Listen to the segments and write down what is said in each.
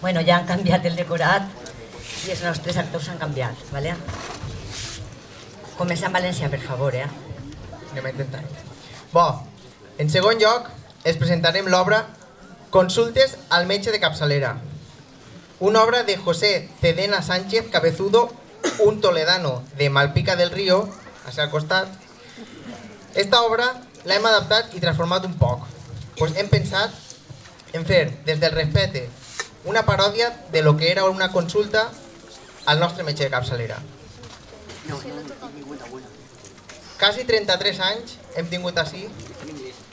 Bueno, ja han canviat el decorat i els nostres actors s'han canviat, ¿vale? Comença en valencià, per favor, Anem a intentar. Bo, en segon lloc, es presentarem l'obra Consultes al metge de capçalera, una obra de José Cedena Sánchez Cabezudo, un toledano de Malpica del Río, hacia el costat. Esta obra la hem adaptat i transformat un poc, pues hem pensat en fer, des del respecte, una paròdia de lo que era una consulta al nostre metge de capçalera. Quasi 33 anys hem tingut així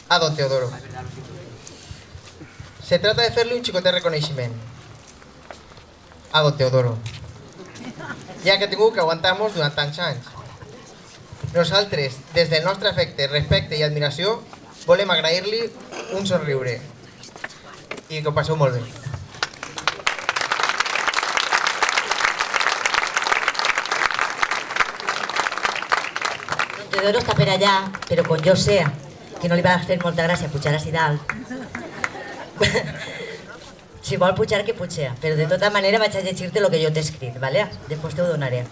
a Don Teodoro. Se trata de fer-li un xicotet reconeixement a Don Teodoro, ja que ha tingut que aguantar-nos durant tants anys. Nosaltres, des del nostre afecte, respecte i admiració, volem agrair-li un somriure i que ho passeu molt bé. Don Teodoro està per allà, però com jo sé que no li va fer molta gràcia pujar així dalt, si vol pujar que puja, però de tota manera vaig a llegir-te el que jo t'he escrit, ¿vale? Després t'ho donaré.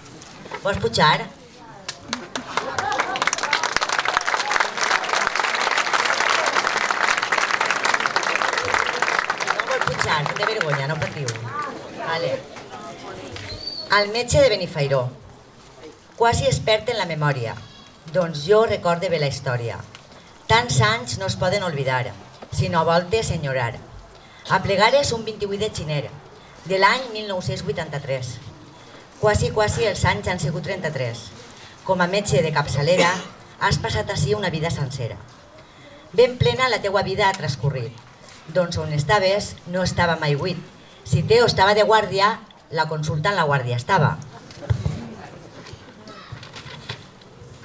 Vols pujar? No vol pujar, no té vergonya, no patiu. Vale. Al metge de Benifairó, quasi expert en la memòria, doncs jo recorde bé la història. Tants anys no es poden oblidar, si no voltes enyorar. A Plegares un 28 de gener de l'any 1983. Quasi els anys han sigut 33. Com a metge de capçalera has passat així una vida sencera. Ben plena la teua vida ha transcorrit. Doncs on estaves no estava mai buit. Si Teo estava de guàrdia, la consulta en la guàrdia estava.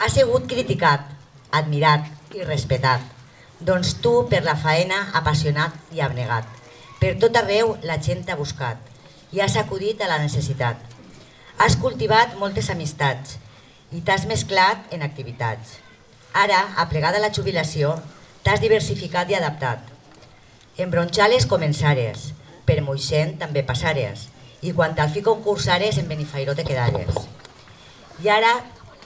Ha sigut criticat, admirat i respetat. Doncs tu, per la faena, apassionat i abnegat. Per tot arreu la gent t'ha buscat i has acudit a la necessitat. Has cultivat moltes amistats i t'has mesclat en activitats. Ara, aplegada a la jubilació, t'has diversificat i adaptat. En Bronxales començares, per Moixent també passares i quan al fi concursares en Benifairó te quedares. I ara,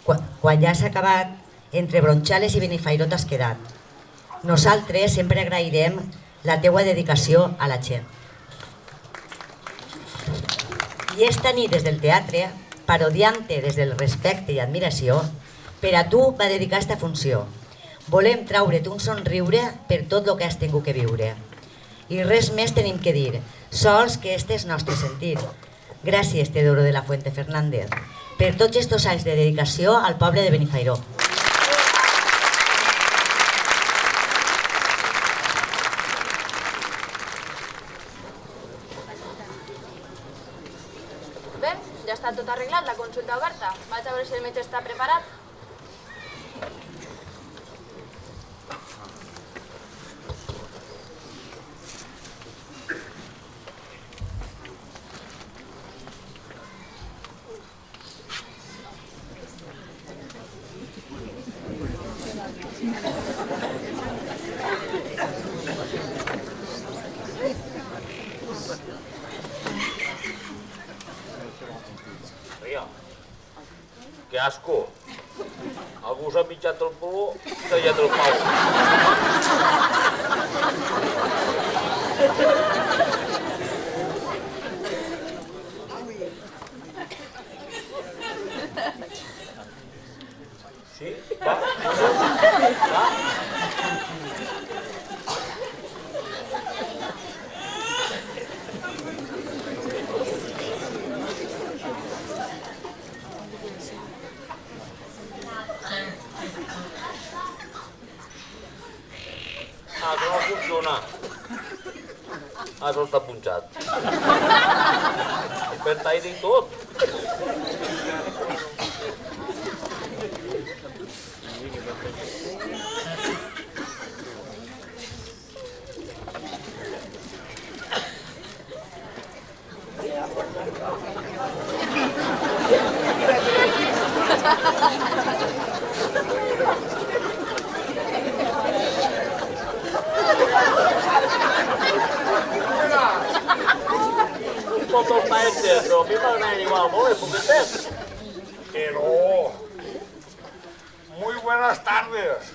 quan ja s'ha acabat, entre Bronxales i Benifairó t'has quedat. Nosaltres sempre agrairem la teua dedicació a la gent. I esta nit des del teatre, parodiant-te des del respecte i admiració, per a tu va dedicar esta funció. Volem traure't un somriure per tot el que has tingut que viure. I res més tenim que dir, sols que este és nostre sentir. Gràcies, Teodoro de la Fuente Fernández, per tots estos anys de dedicació al poble de Benifairó. Bé, ja està tot arreglat, la consulta oberta. Vaig a veure si el metge està preparat. Que asco! Algú s'ha mitjat el poló i tallat el pau. Sí? Va? Va? Que no funciona. Sol està punxat. Per taire i tot. con dos países, pero a mí me han igual, ¿no? ¿Por qué es? Pero... Muy buenas tardes.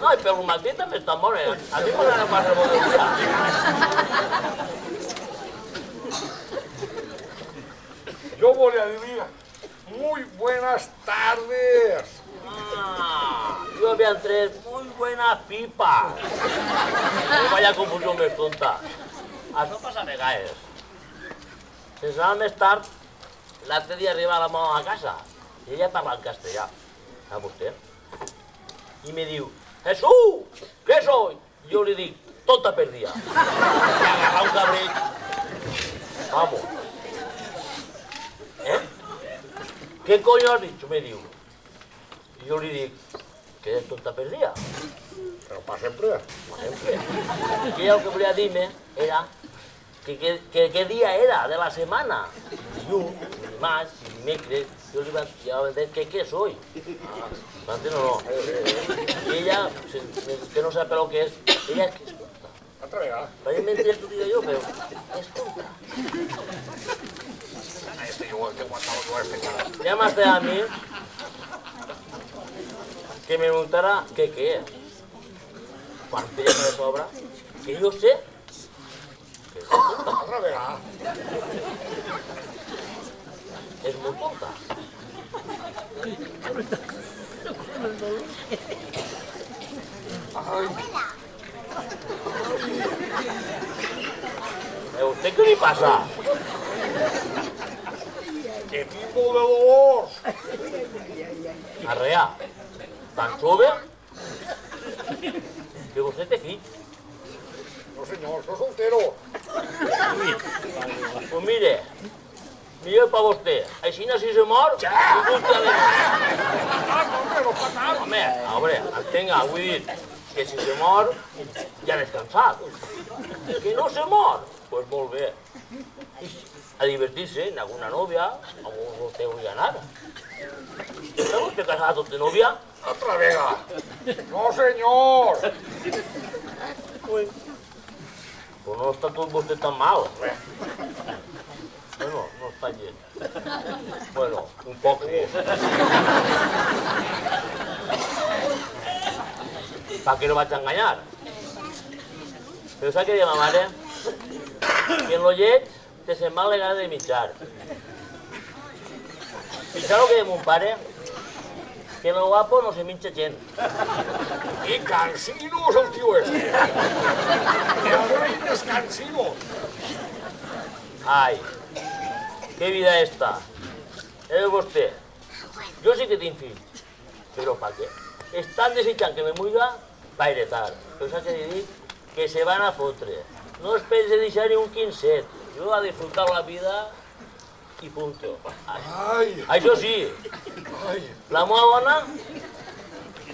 Ay, pero un matí també està molt bé. A mi m'agrada pas el bon dia. Yo voy a decir muy buenas tardes. Jo havia tret muy buena pipa. No vaya confusió més tonta. Això passa a vegades. Sense anar més tard, l'altre dia arriba la mama a casa i ella parla en castellà. ¿Sabe usted? Y me diu, Jesús, ¿qué soy? Y yo le digo, tonta perdida. Y agarra un cabrón. Vamos. ¿Eh? ¿Qué coño has dicho? Me diu. Y yo le digo, que eres tonta perdida. Pero para siempre. Por siempre. Y ella lo que volia dir-me era que qué día era de la semana. Dilluns, dimarts, dimecres. Yo le iba a decir, ¿qué soy? ¿Me entiendes o no? Y ella, que no sabe lo que es, ella es que es tonta. Otra vez. Vaya mentir tú digo yo, pero es tonta. Este yo que aguantaba todo este cara. Llamaste a mí que me preguntara qué es. ¿Cuánto ya me sobra? Que yo sé que es tonta. Otra vez. Es muy tonta. Ay, ¿A usted qué le pasa? qué tipo de dolor. Arrea, tan jove que vostè té fill. No señor, soy soltero. Pues mire, millor per vostè. Així si se mor, ningú té de... Home, entenga, vull dir que si se mor, ja ha descansat. Que no se mor, pues molt bé. A divertir-se amb alguna nòvia, amb on vostè vulgui anar. ¿Está usted casado de novia? Otra vez. No señor. Pues no está todo usted tan mal. Bueno, no está bien. Bueno, un poco. ¿Para qué lo vas a engañar? Pero ¿sabes qué dice ma mare? Que en lo lleig te se mal le gana de mitjar. ¿Y sabes lo que dice mon pare? Que en lo guapo no se mincha gent. Y cansino es el tío este. El rey descansino. Ai, què vida esta. Vostè, jo sí que tinc fill, però per què? Estan desitjant que me muiga per heretar. Però saps què li dic? Que se van a fotre. No es pense deixar ni un quinzet. Jo a disfrutar la vida i punto. Ay, Això sí, ay. la meva dona,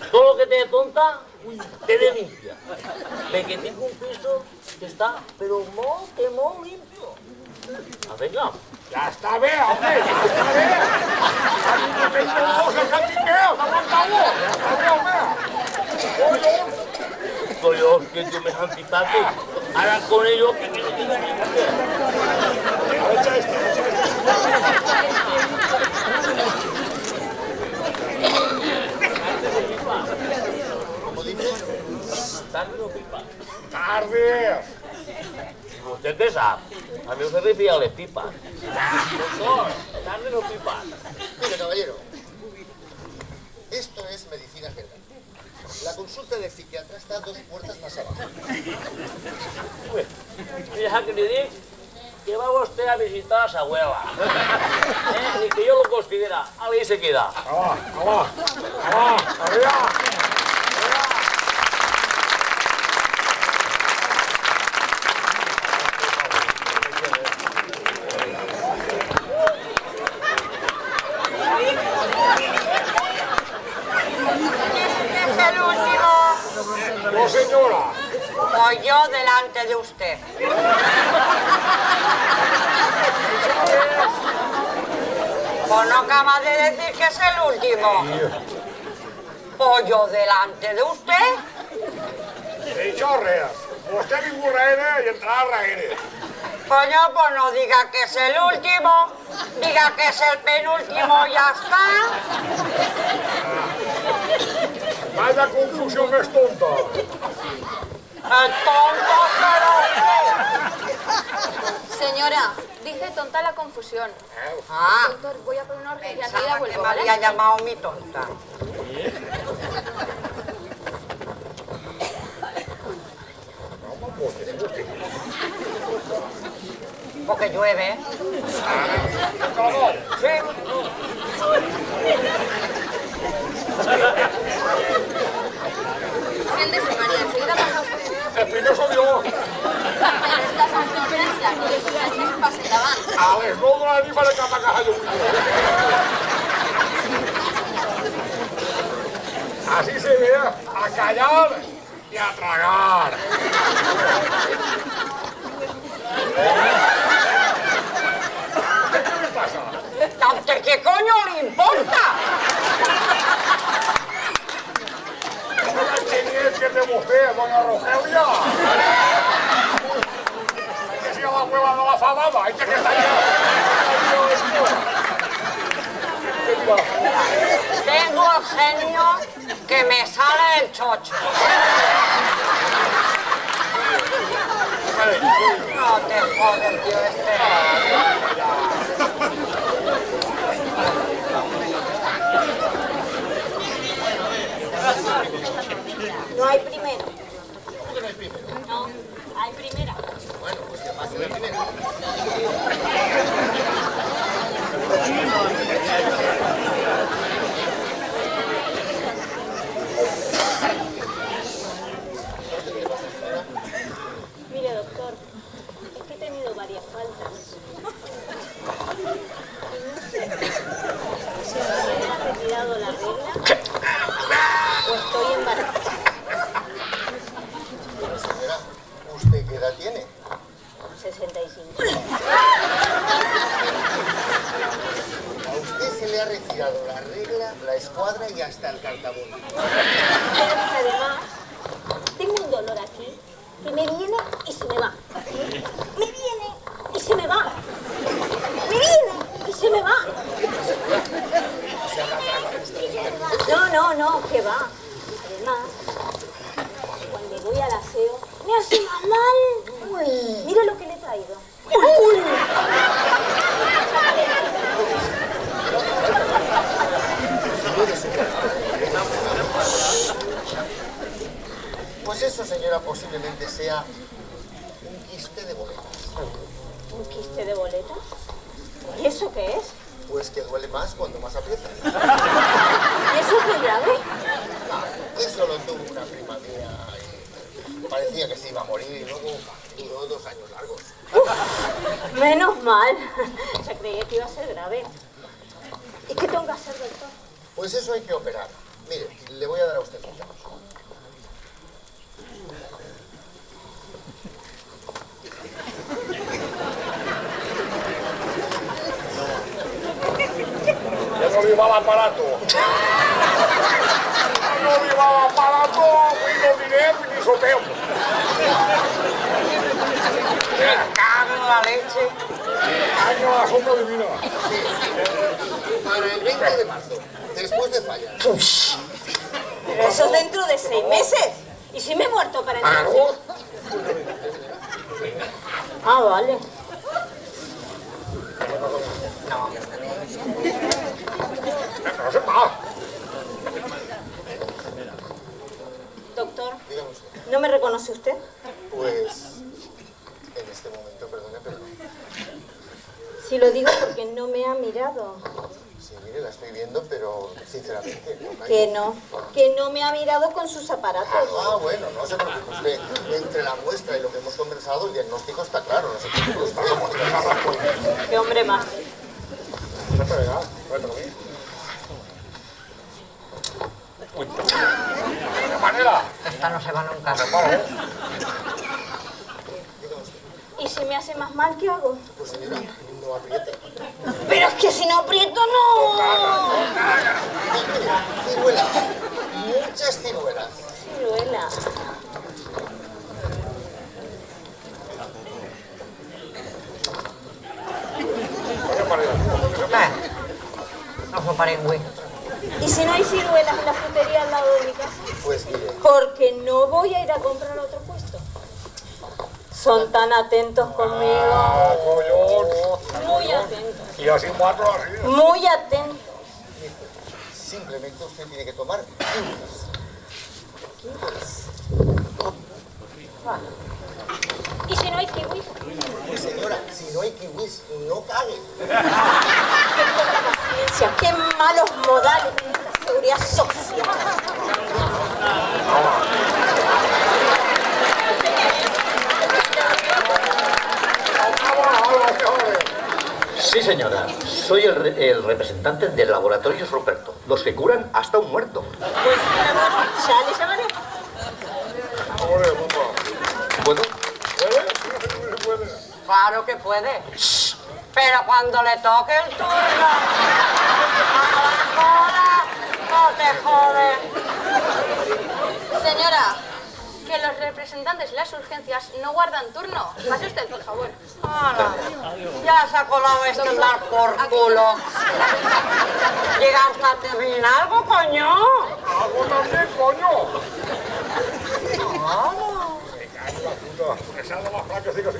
tot el que té tonta, té de limpia. Perquè tinc un piso que està, però molt limpio. Venga. Ya está bien, hombre, ya está bien. Aquí no tengo dos el cantineo, aguantamos. Ya está bien, hombre. Collons, que tu més antipàtic. Ara con ello, que quiero que me limpie. Echa este. Tarde o pipa? Tardes. ¿Usted qué sabe? A mí usted me fía las pipas. Doctor, tarde o pipa? Mire, caballero, esto es medicina general. La consulta del psiquiatra está a 2 puertas más abajo. Mira que le dic que va usted a visitar a sa abuela. Ni que yo lo considera. Ahí se queda. Arriba. ¿Es el último? No, señora. O yo delante de usted. Pues no acaba de decir que es el último. O yo delante de usted. He dicho res. Vostè ha vingut raere i entrarà raere. Coño, pues no diga que es el último, diga que es el penúltimo y ya está. Vaya confusión es tonta. Es tonto, pero Señora, dice tonta la confusión. Ah, Doctor, voy a poner una urgencia, enseguida pensaba que vuelvo, me ¿vale? había llamado mi tonta. Porque llueve. Sí. Siéntese, María, enseguida pasa usted. El primer soy yo. Pero estas advertencias que les faig passen davant. A les 9 de la nit faré cap a casa llum. Así se ve, a callar y a tragar. ¿Qué me pasa? ¿A usted qué coño le importa? ¿Quién es de usted, doña Rogelia? Que si a la hueva no la fabada, hay que está allá. Tengo el genio que me sale el chocho. No te jodes, tío, No hay primero. ¿Cómo que no hay primero? No, hay primera. Bueno, pues que pase de primero. Mire, doctor, es que he tenido varias faltas. Y no sé si me ha retirado la regla o estoy embarazada. Señora, ¿usted qué edad tiene? 65. A usted se le ha retirado la regla, la escuadra y hasta el cartabón. Pero es que además tengo un dolor aquí que me viene y se me va. Me viene y se me va. Me viene y se me va. No, que va. Además, cuando voy al aseo, me hace más mal. Mira lo que le he traído. Pues eso, señora, posiblemente sea un quiste de boletas. ¿Un quiste de boletas? ¿Y eso qué es? Pues que duele más cuando más aprieta. ¿Y eso qué llave? Eso lo tuvo una prima mía y parecía que se iba a morir y luego duró 2 años largos. Menos mal. Se creía que iba a ser grave. ¿Y qué tengo que hacer, doctor? Pues eso hay que operar. Mire, le voy a dar a usted un datos. Yo no llevaba aparato. No llevaba aparato, y no diré ni sopeo. Me cago en la leche. Año a la sombra divina. Para el 20 de marzo, después de fallas. Pero eso es dentro de 6 meses. ¿Y si me he muerto para entonces? Ah, vale. No sepa. Doctor, Dígame usted. ¿no me reconoce usted? Pues en este momento, perdone, pero Si lo digo porque no me ha mirado. sí, mire, la estoy viendo, pero sinceramente no Que no me ha mirado con sus aparatos. Ah, bueno, no se preocupe usted. Entre la muestra y lo que hemos conversado, el diagnóstico está claro. No se preocupe usted. Qué hombre más. ¿De manera? Esta no se va nunca. ¿Y si me hace más mal, qué hago? Pues señora, no apriete. Pero es que si no aprieto, no. Ciruelas. Muchas ciruelas. Ciruela. parengüe. ¿Y si no hay ciruelas en la frutería al lado de mi casa? Pues mire, Porque no voy a ir a comprar a otro puesto. Son tan atentos conmigo. Collons. Muy atentos. Y así cuatro así. Muy atentos. simplemente usted tiene que tomar kiwis. ¿Y si no hay kiwis? Pues señora, si no hay kiwis, no cague. ¡Qué poca paciencia! ¡Qué malos modales en esta seguridad social! Sí, señora. Soy el representante del Laboratorios Ruperto. Los que curan hasta un muerto. Pues ya le llamaré. ¿Puedo? Claro que puede. Pero cuando le toque el turno a la cola, no te jode. Señora, que los representantes de las urgencias no guardan turno. Pase usted, por favor. Ahora, ya se ha colado este andar por culo. ¿Llegaste a terminar algo, coño? Algo también, coño. Claro. La puta, que salga más flaca, siga.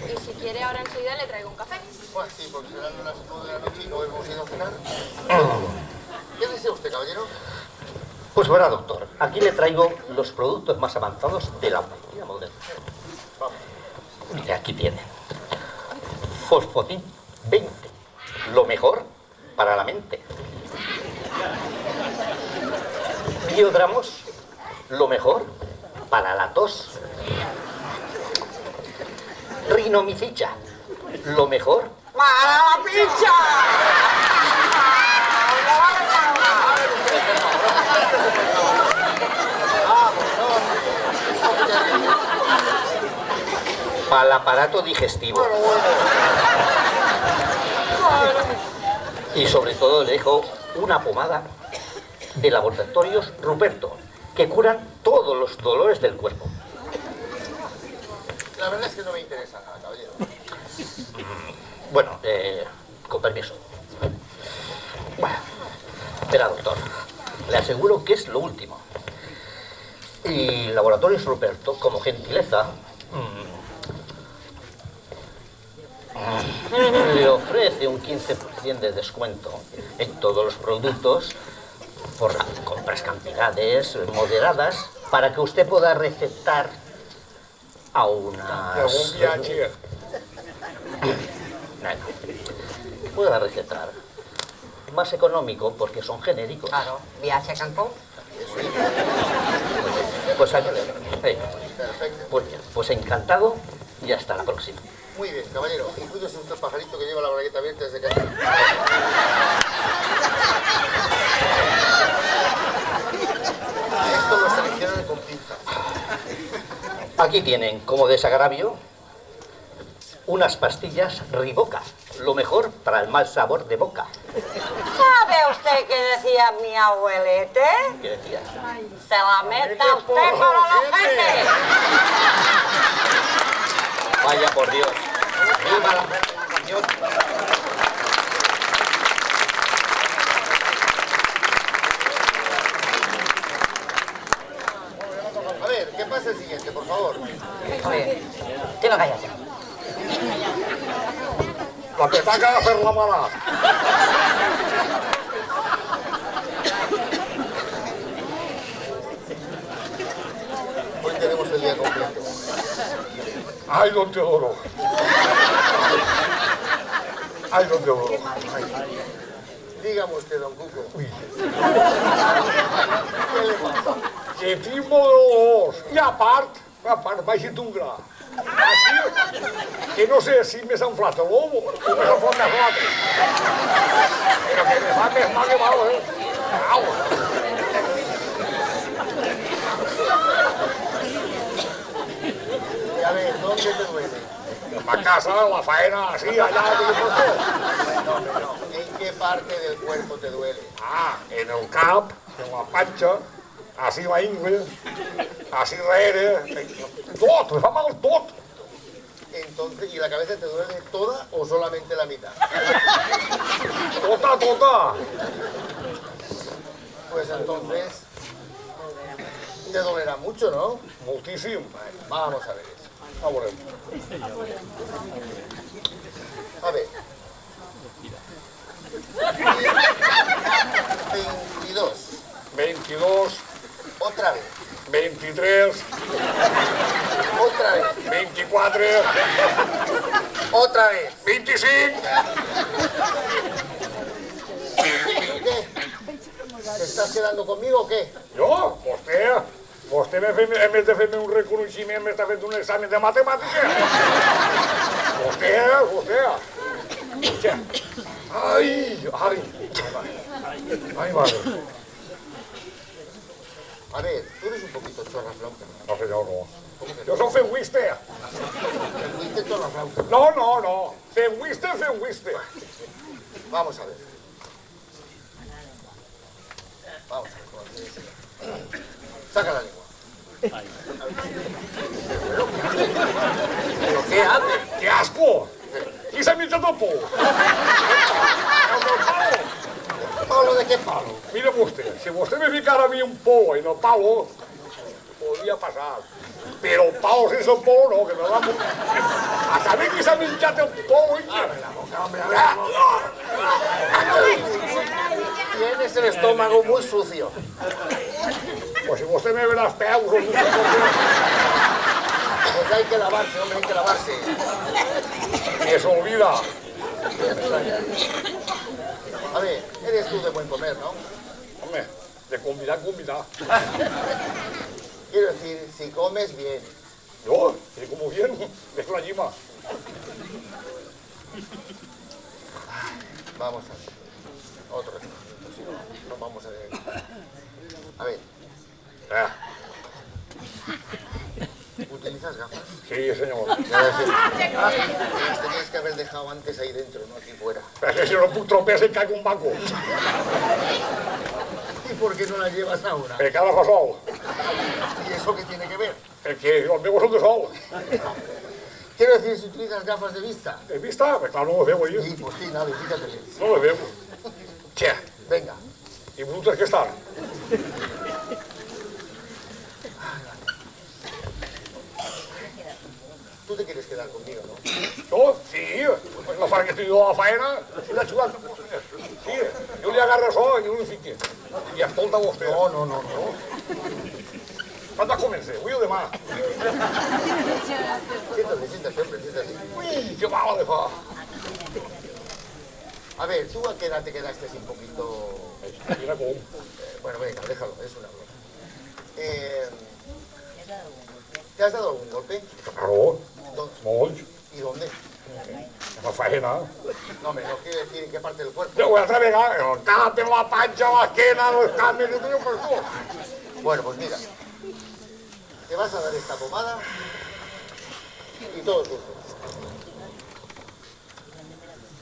Y si quiere, ahora enseguida le traigo un café. Pues sí, porque serán las 9 de la noche y no hemos ido a cenar. ¿Qué desea usted, caballero? Pues verá, doctor. Aquí le traigo los productos más avanzados de la medicina moderna. Mire, aquí tiene. Fosfotin 20. Lo mejor para la mente. Biodramus. Lo mejor para la tos. Rinomicicha. Lo mejor ¡Para la pincha! para el aparato digestivo. Y sobre todo le dejo una pomada de Laboratorios Ruperto, que curan todos los dolores del cuerpo. La verdad es que no me interesa nada, caballero. Bueno, con permiso. Bueno, verá, doctor, le aseguro que es lo último. Y Laboratorios Ruperto, como gentileza, le ofrece un 15% de descuento en todos los productos por compras cantidades moderadas para que usted pueda recetar a unas... Pueda recetar más económico porque son genéricos. Claro, viaje a Cancún. Pues aquí le Pues bien, pues encantado y hasta la próxima. Muy bien, caballero. Y cuídese usted el pajarito que lleva la bragueta abierta desde que... Esto lo seleccionan con pinzas. Aquí tienen, como desagravio, unas pastillas Riboca, lo mejor para el mal sabor de boca. ¿Sabe usted qué decía mi abuelete? ¿Qué decía? Se la meta usted por el ojete. Vaya por Dios. ¡Viva la fermentación! A ver, ¿qué pasa el siguiente, por favor? Oye, tú no callas. La que está acá de hacer la mala. Hoy tenemos el día completo. Ay, don Teodoro. Ay, don Teodoro. Dígame usted, don Cuco. Uy. ¿Qué le pasa? Que tinc molt dolors. I a part, vaig tungrar. Així, que no sé si m'he enflat l'ou o m'he enflat més l'altre. Però que me fa més mal que mal, Au. Y a ver, ¿dónde te duele? En la casa, en la faena, así, allà, No. ¿En qué parte del cuerpo te duele? Ah, en el cap, en la panxa, així la ingle, així darrere, tot, me fa mal tot. En Entonces, ¿y la cabeza te duele toda o solamente la mitad? Tota. Pues entonces, te dolerá mucho, ¿no? Moltíssim. Vamos a ver eso. A veure. A ver. 22. 22, Otra vez. 23, Otra vez. 24, Otra vez. 25. ¿Tú qué? ¿Te estás quedando conmigo o qué? Jo? Vostè en vez de fer-me un reconeixement m'està fent un examen de matemàtica. Vostè. Hòstia. Ai, madre. A ver, tú eres un poquito chorraflauta. No, senyor, no. Jo soc fenwiste. Fuiste chorraflauta. No. Fenwiste. Vamos a ver. Vamos a ver. Saca la lengua. ¿Pero qué hace? ¡Qué asco! ¿Qui s'ha mitjat el pou? ¿Palo de qué palo? Mira vostè, si vostè me ficara a mi un pou en el palo, podria passar. Però el palo sense el pou no, que me va... A saber qui s'ha mitjat el pou, Tienes el estómago muy sucio. Pues si vostè me ve les peus... Pues hay que lavarse, hombre, hay que lavarse. Me s'olvida. A ver, eres tú de buen comer, ¿no? Home, de convidar. Quiero decir, si comes bien. Jo, si como bien, dejo la llima. Vamos a ver. Otro ratito, si no, no vamos a ver. A ver, ¿utilizas gafas? Sí, senyor. Las tenías que haber dejado antes ahí dentro, no aquí fuera. Però si no puc tropear si caigo un banco. ¿Y por qué no las llevas ahora? Perquè ara fa sol. ¿Y eso qué tiene que ver? Perquè els meus són de sol. Quiero decir, si utilizas gafas de vista. ¿He vista? Pues claro, no me veo ahí. Sí, pues sí, nada, fíjate bien. No me veo. Che, Venga. ¿y brutas que están? Tú te quieres quedar conmigo, ¿no? No? Sí, la part que estoy yo a la faena, sí l'ha ajudat amb vostè. Sí, jo li agarro això i jo li fique. I escolta vostè. No. Quan comença? Avui o demà? Siéntate, hombre, siéntate. Ui, que mala de fa. A ver, ¿tú a qué edad te quedaste así un poquito...? Mira com. Bueno, venga, déjalo, es una broma. ¿Te has dado algún golpe? Claro, ¿Dónde? molts. ¿Y dónde? A la faena. No, me no quiere decir en qué parte del cuerpo. Jo altra vegada, el cap, en la panxa, l'esquena, els cames, jo tenia per tot. Bueno, pues mira, te vas a dar esta pomada y todo dulce.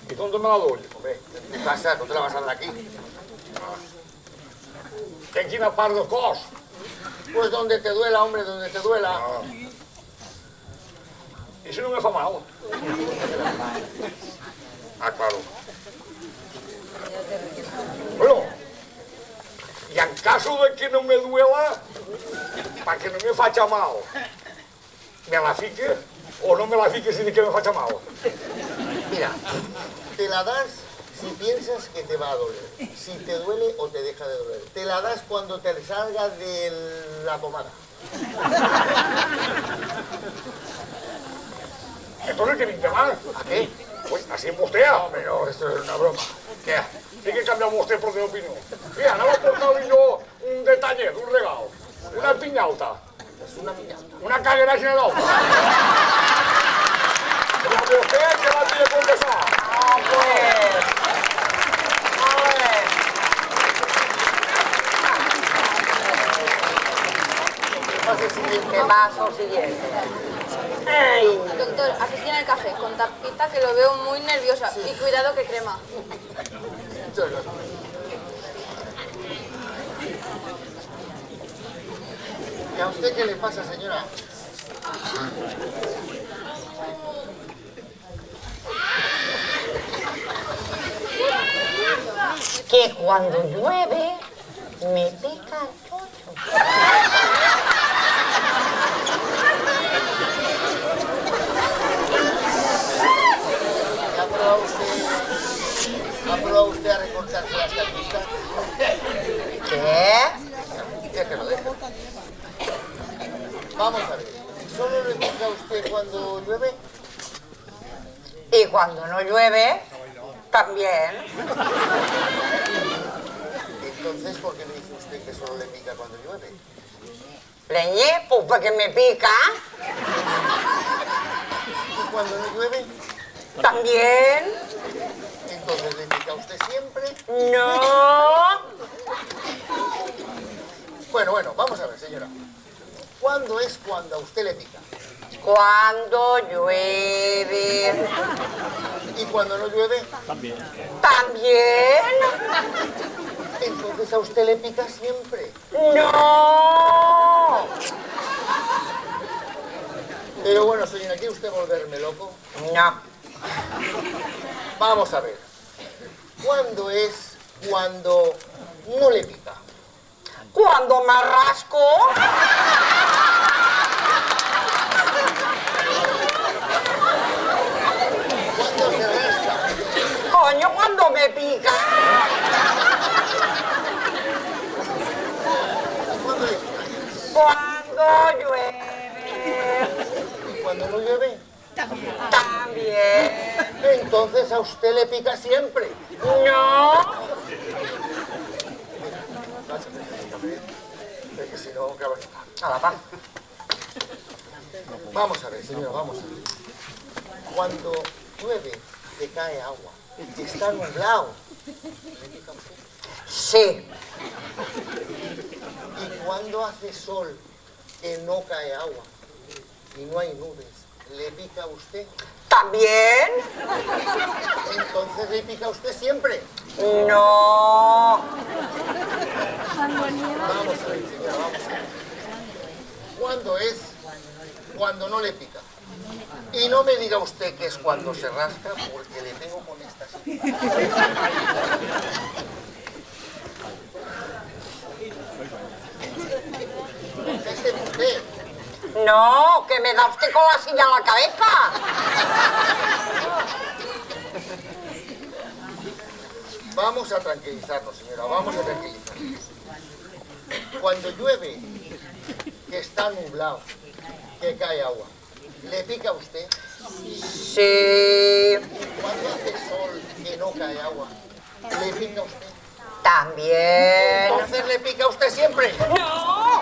¿Y dónde me la doy? Hombre, en tu casa no te la vas a dar aquí. En quina part del cos? Pues donde te duela, hombre, donde te duela. ¿Y si no me fa mal? Ah, claro. Bueno, y en caso de que no me duela, para que no me faça mal, ¿me la fique o no me la fique sin que me faça mal? Mira, te la das si piensas que te va a doler. Si te duele o te deja de doler. Te la das cuando te salga de la pomada. Entonces, ¿qué vinc demà? ¿A qué? Uy, así en vostè. Hombre, no, esto es una broma. Què? Sí que canvia vostè per d'opinió. Mira, anava a portar-li jo un detallet, un regal, una pinyalta. Es una piñata. Una caguera general. Y a vostè que la tiene confesar. ¿Qué paso siguiente? Ay, Doctor, aquí tiene el café con tapita que lo veo muy nerviosa. Y cuidado que crema. ¿Y a usted qué le pasa, señora? Que cuando llueve me pica el chocho. ¿Ha probado usted a recortarse las carnitas? ¿Qué? Déjelo. Vamos a ver. ¿Solo le pica a usted cuando llueve? Y cuando no llueve, también. Entonces, ¿por qué me dice usted que solo le pica cuando llueve? Leñé, pues porque me pica. ¿Y cuando no llueve? También. Entonces, ¿le pica a usted siempre? No. Bueno, vamos a ver, señora. ¿Cuándo es cuando a usted le pica? Cuando llueve. ¿Y cuando no llueve? También. Entonces, ¿a usted le pica siempre? No. Pero bueno, señora, ¿quiere usted volverme loco? No. Vamos a ver. ¿Cuándo es cuando no le pica? Cuando me rasco. ¿Cuándo se rasca? Coño, cuando me pica. ¿Cuándo le pica? Cuando llueve. ¿Y cuando no llueve? También. Entonces a usted le pica siempre. No. Es que si no, cabrón. A la paz. Vamos a ver, señora, vamos a ver. Cuando llueve, le cae agua. Y está nublado. ¿Le pica a usted? Sí. Y cuando hace sol, que no cae agua y no hay nubes, ¿le pica a usted? También. Entonces le pica a usted siempre. No. Vamos a ver, señora, vamos a ver. ¿Cuándo es cuando no le pica? Y no me diga usted que es cuando se rasca, porque le tengo con esta silla. Contésteme usted. No, que me da usted con la silla en la cabeza. Vamos a tranquilizarnos, señora, vamos a tranquilizarnos. Cuando llueve, que está nublado, que cae agua, ¿le pica a usted? Sí. Cuando hace sol, que no cae agua, ¿le pica a usted? También. Entonces le pica a usted siempre. No.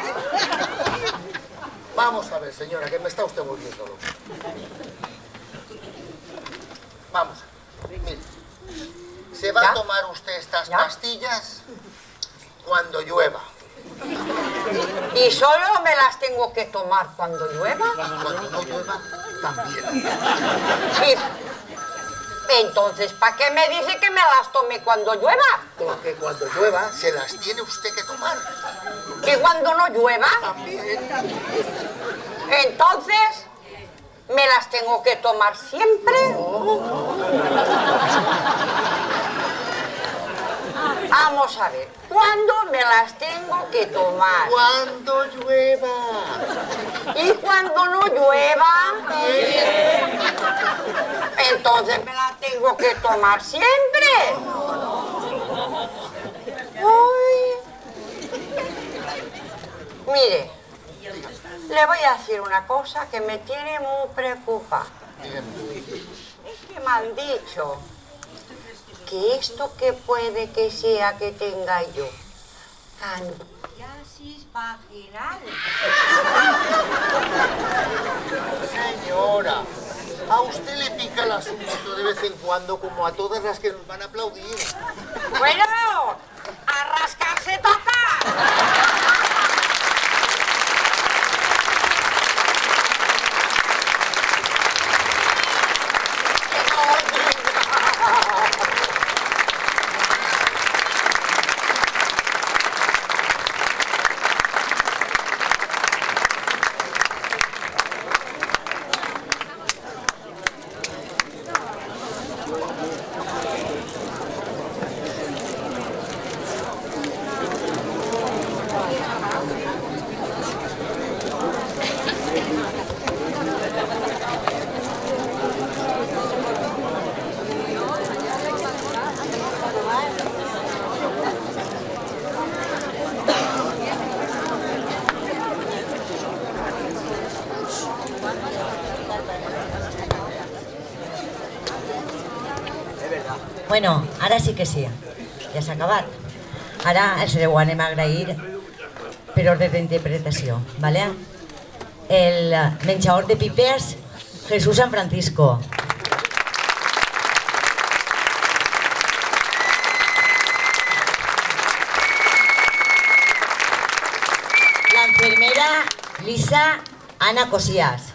Vamos a ver, señora, que me está usted volviendo loco. Vamos, mire. Se va a tomar usted estas pastillas cuando llueva. ¿Y solo me las tengo que tomar cuando llueva? Cuando no llueva, también. Entonces, ¿para qué me dice que me las tome cuando llueva? Porque cuando llueva, se las tiene usted que tomar. ¿Y cuando no llueva? También. Entonces, ¿me las tengo que tomar siempre? Vamos a ver, ¿cuándo me las tengo que tomar? Cuando llueva. ¿Y cuando no llueva? Entonces me las tengo que tomar siempre. Uy. Mire, le voy a decir una cosa que me tiene muy preocupada. Es que me han dicho que esto que puede que sea que tenga yo, candidiasis vaginal. Señora, a usted le pica el asunto de vez en cuando, como a todas las que nos van a aplaudir. Bueno, a rascarse toca. Bueno, ara sí que sí, ja s'ha acabat. Ara els ho anem a agrair per ordre d'interpretació, ¿vale? El menjador de pipes, Jesús San Francisco. La enfermera Lisa Ana Cosías.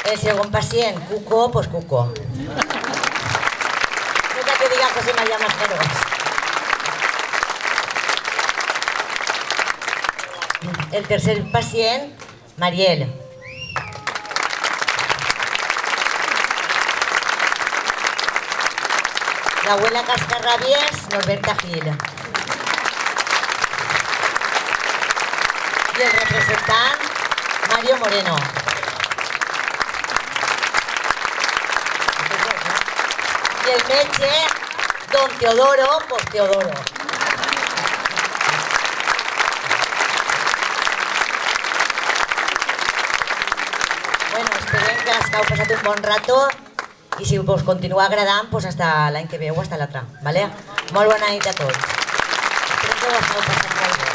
El segon pacient, Cuco, pues Cuco. Nunca que diga José María Mascaros. El tercer pacient, Mariel. La abuela Cascarrabies, Norberta Gil. I el representant, Mario Moreno. I el metge, don Teodoro, pues Teodoro. Bueno, esperem que us heu passat un bon rato i si us continua agradant, pues hasta l'any que ve o hasta l'altre, ¿vale? Molt bona nit a tots. Esperem que us heu passat molt bé.